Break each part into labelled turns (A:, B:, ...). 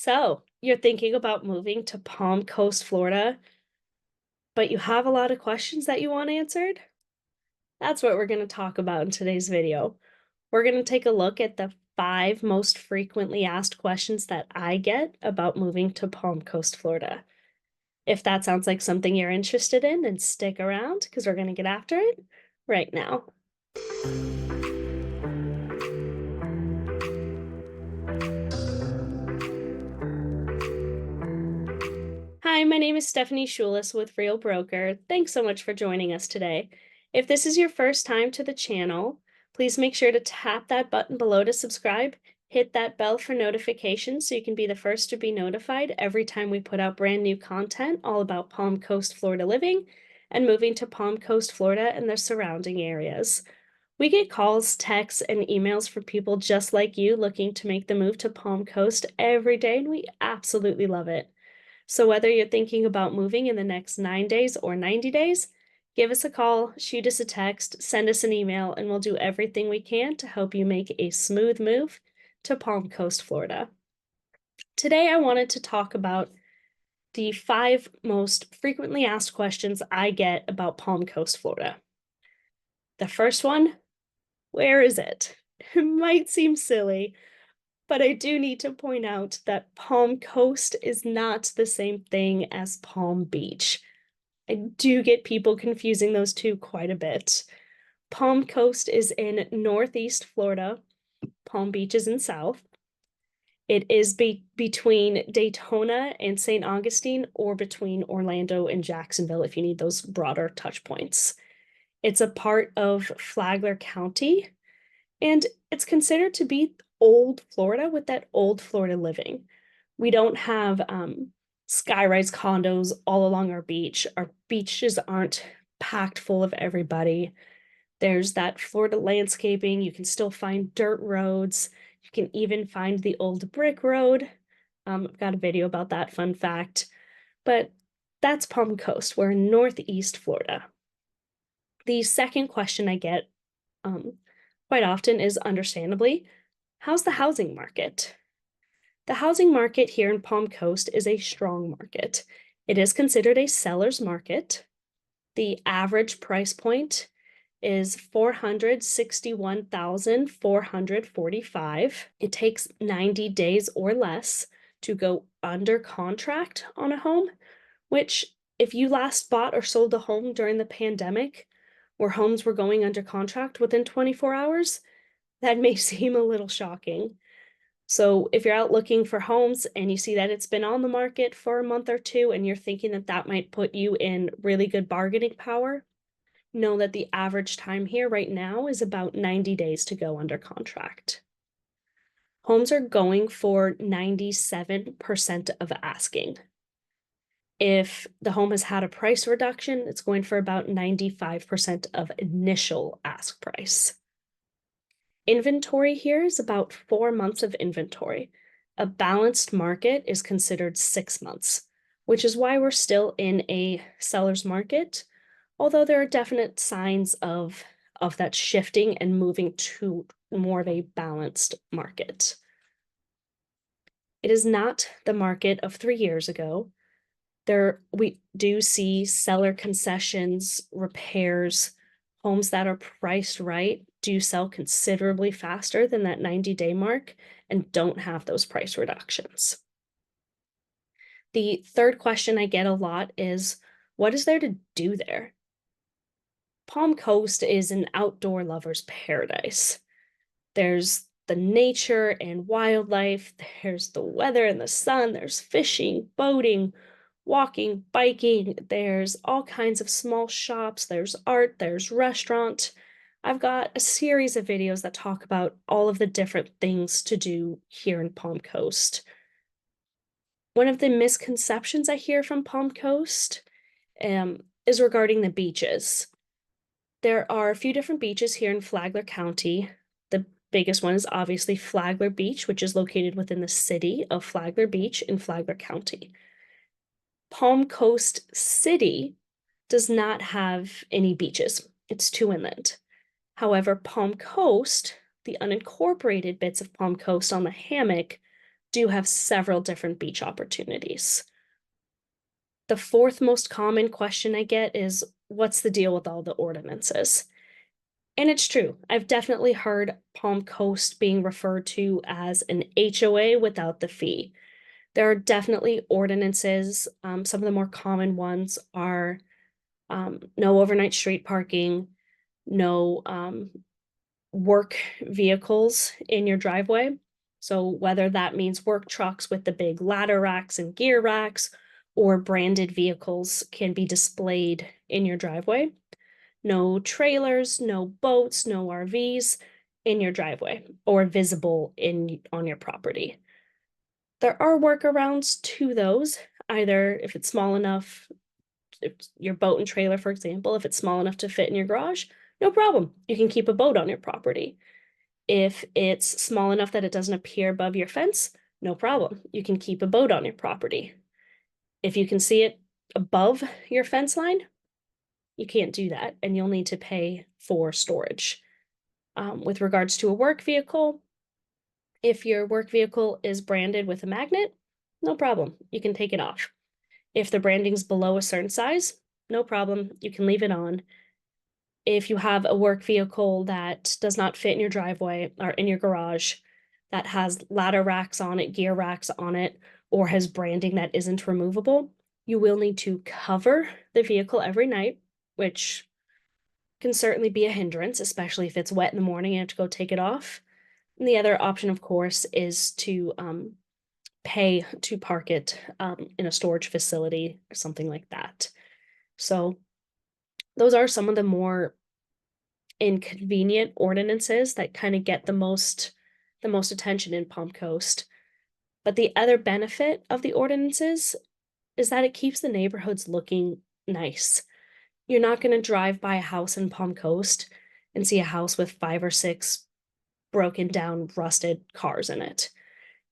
A: So, you're thinking about moving to Palm Coast, Florida, but you have a lot of questions that you want answered? That's what we're going to talk about in today's video. We're going to take a look at the 5 most frequently asked questions that I get about moving to Palm Coast, Florida. If that sounds like something you're interested in, then stick around because we're going to get after it right now. Hi, my name is Stephanie Schulis with Real Broker. Thanks so much for joining us today. If this is your first time to the channel, please make sure to tap that button below to subscribe, hit that bell for notifications so you can be the first to be notified every time we put out brand new content all about Palm Coast, Florida living and moving to Palm Coast, Florida and the surrounding areas. We get calls, texts, and emails from people just like you looking to make the move to Palm Coast every day, and we absolutely love it. So whether you're thinking about moving in the next 9 days or 90 days, give us a call, shoot us a text, send us an email, and we'll do everything we can to help you make a smooth move to Palm Coast, Florida. Today, I wanted to talk about the 5 most frequently asked questions I get about Palm Coast, Florida. The first one, where is it? It might seem silly, but I do need to point out that Palm Coast is not the same thing as Palm Beach. I do get people confusing those two quite a bit. Palm Coast is in Northeast Florida. Palm Beach is in South. It is between Daytona and St. Augustine, or between Orlando and Jacksonville if you need those broader touch points. It's a part of Flagler County, and it's considered to be old Florida with that old Florida living. We don't have skyrise condos all along our beach. Our beaches aren't packed full of everybody. There's that Florida landscaping. You can still find dirt roads. You can even find the old brick road. I've got a video about that, fun fact. But that's Palm Coast. We're in Northeast Florida. The second question I get quite often is, understandably, how's the housing market? The housing market here in Palm Coast is a strong market. It is considered a seller's market. The average price point is $461,445. It takes 90 days or less to go under contract on a home, which, if you last bought or sold a home during the pandemic, where homes were going under contract within 24 hours, that may seem a little shocking. So if you're out looking for homes and you see that it's been on the market for a month or two and you're thinking that that might put you in really good bargaining power, know that the average time here right now is about 90 days to go under contract. Homes are going for 97% of asking. If the home has had a price reduction, it's going for about 95% of initial ask price. Inventory here is about 4 months of inventory. A balanced market is considered 6 months, which is why we're still in a seller's market, although there are definite signs of that shifting and moving to more of a balanced market. It is not the market of 3 years ago. We do see seller concessions, repairs, homes that are priced right do sell considerably faster than that 90-day mark and don't have those price reductions. The third question I get a lot is, what is there to do there? Palm Coast is an outdoor lover's paradise. There's the nature and wildlife, there's the weather and the sun, there's fishing, boating, walking, biking, there's all kinds of small shops, there's art, there's restaurant. I've got a series of videos that talk about all of the different things to do here in Palm Coast. One of the misconceptions I hear from Palm Coast is regarding the beaches. There are a few different beaches here in Flagler County. The biggest one is obviously Flagler Beach, which is located within the city of Flagler Beach in Flagler County. Palm Coast City does not have any beaches. It's too inland. However, Palm Coast, the unincorporated bits of Palm Coast on the hammock, do have several different beach opportunities. The fourth most common question I get is, what's the deal with all the ordinances? And it's true. I've definitely heard Palm Coast being referred to as an HOA without the fee. There are definitely ordinances. Some of the more common ones are no overnight street parking, no work vehicles in your driveway. So, whether that means work trucks with the big ladder racks and gear racks, or branded vehicles can be displayed in your driveway. No trailers, no boats, no RVs in your driveway or visible on your property. There are workarounds to those, either if it's small enough, if your boat and trailer, for example, if it's small enough to fit in your garage, no problem. You can keep a boat on your property. If it's small enough that it doesn't appear above your fence, no problem. You can keep a boat on your property. If you can see it above your fence line, you can't do that, and you'll need to pay for storage. With regards to a work vehicle, if your work vehicle is branded with a magnet, no problem. You can take it off. If the branding's below a certain size, no problem. You can leave it on. If you have a work vehicle that does not fit in your driveway or in your garage, that has ladder racks on it, gear racks on it, or has branding that isn't removable, you will need to cover the vehicle every night, which can certainly be a hindrance, especially if it's wet in the morning and you have to go take it off. And the other option, of course, is to pay to park it in a storage facility or something like that. So those are some of the more inconvenient ordinances that kind of get the most attention in Palm Coast. But the other benefit of the ordinances is that it keeps the neighborhoods looking nice. You're not going to drive by a house in Palm Coast and see a house with 5 or 6 broken down, rusted cars in it.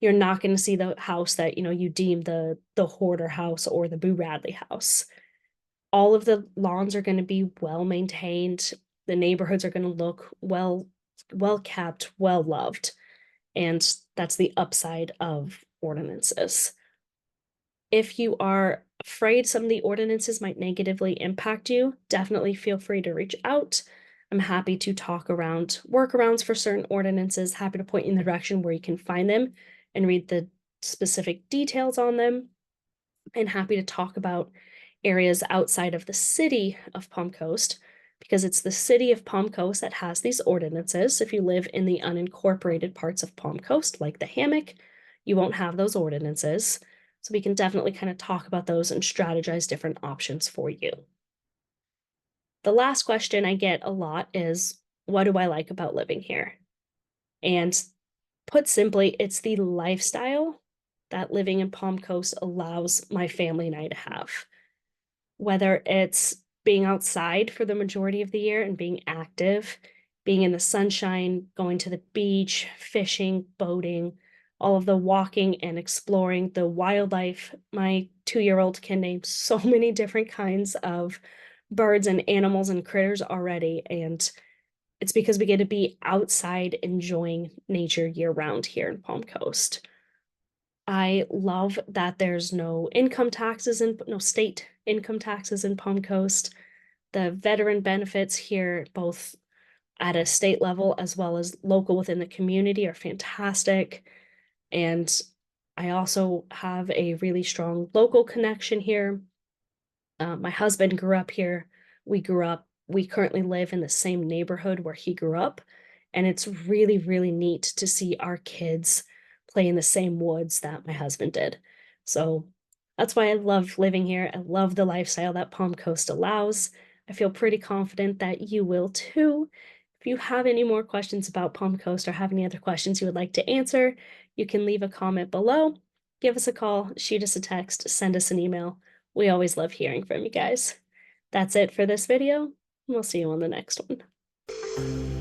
A: You're not going to see the house that, you deem the hoarder house or the Boo Radley house. All of the lawns are going to be well maintained. The neighborhoods are going to look well kept, well loved. And that's the upside of ordinances. If you are afraid some of the ordinances might negatively impact you, definitely feel free to reach out. I'm happy to talk around workarounds for certain ordinances, happy to point you in the direction where you can find them and read the specific details on them, and happy to talk about areas outside of the city of Palm Coast, because it's the city of Palm Coast that has these ordinances. If you live in the unincorporated parts of Palm Coast, like the Hammock, you won't have those ordinances. So we can definitely kind of talk about those and strategize different options for you. The last question I get a lot is, what do I like about living here? And put simply, it's the lifestyle that living in Palm Coast allows my family and I to have. Whether it's being outside for the majority of the year and being active, being in the sunshine, going to the beach, fishing, boating, all of the walking and exploring, the wildlife. My 2-year-old can name so many different kinds of birds and animals and critters already, and it's because we get to be outside enjoying nature year round here in Palm Coast. I love that there's no state income taxes in Palm Coast. The veteran benefits here, both at a state level as well as local within the community, are fantastic. And I also have a really strong local connection here. My husband grew up here. We currently live in the same neighborhood where he grew up. And it's really, really neat to see our kids play in the same woods that my husband did. So that's why I love living here. I love the lifestyle that Palm Coast allows. I feel pretty confident that you will too. If you have any more questions about Palm Coast or have any other questions you would like to answer, you can leave a comment below, give us a call, shoot us a text, send us an email. We always love hearing from you guys. That's it for this video. We'll see you on the next one.